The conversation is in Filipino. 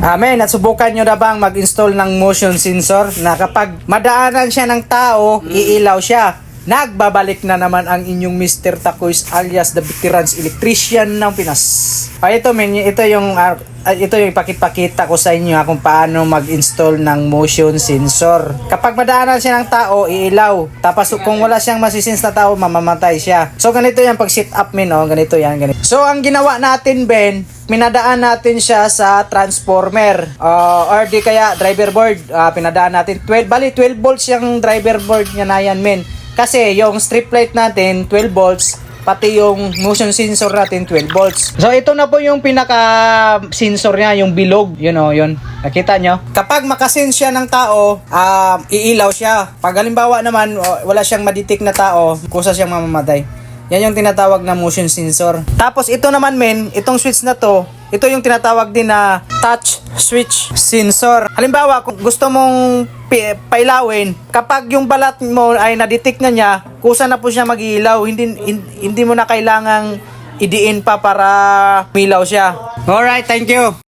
Amen, at subukan nyo na bang mag-install ng motion sensor na kapag madaanan siya ng tao, iilaw siya. Nagbabalik na naman ang inyong Mr. Takoys alias the Veterans Electrician ng Pinas. Ito yung ipakita ko sa inyo kung paano mag-install ng motion sensor. Kapag madaanan siya ng tao, iilaw. Tapos kung wala siyang masisense na tao, mamamatay siya. So ganito yan pag sit up ganito yan, ganito. So ang ginawa natin, Ben, pinadaan natin siya sa transformer or di kaya driver board. Pinadaan natin 12 volts yung driver board niya na yan, men. Kasi yung strip light natin 12 volts, pati yung motion sensor natin 12 volts. So ito na po yung pinaka sensor niya, yung bilog, yun yun. Nakita nyo? Kapag makasense siya ng tao, iilaw siya. Pag halimbawa naman wala siyang madetect na tao, kusa siyang mamamatay. Yan yung tinatawag na motion sensor. Tapos ito naman, men, itong switch na to, ito yung tinatawag din na touch switch sensor. Halimbawa, kung gusto mong pailawin, kapag yung balat mo ay na-detect na niya, kusa na po siya mag-iilaw. Hindi mo na kailangang idiin pa para umilaw siya. Alright, thank you.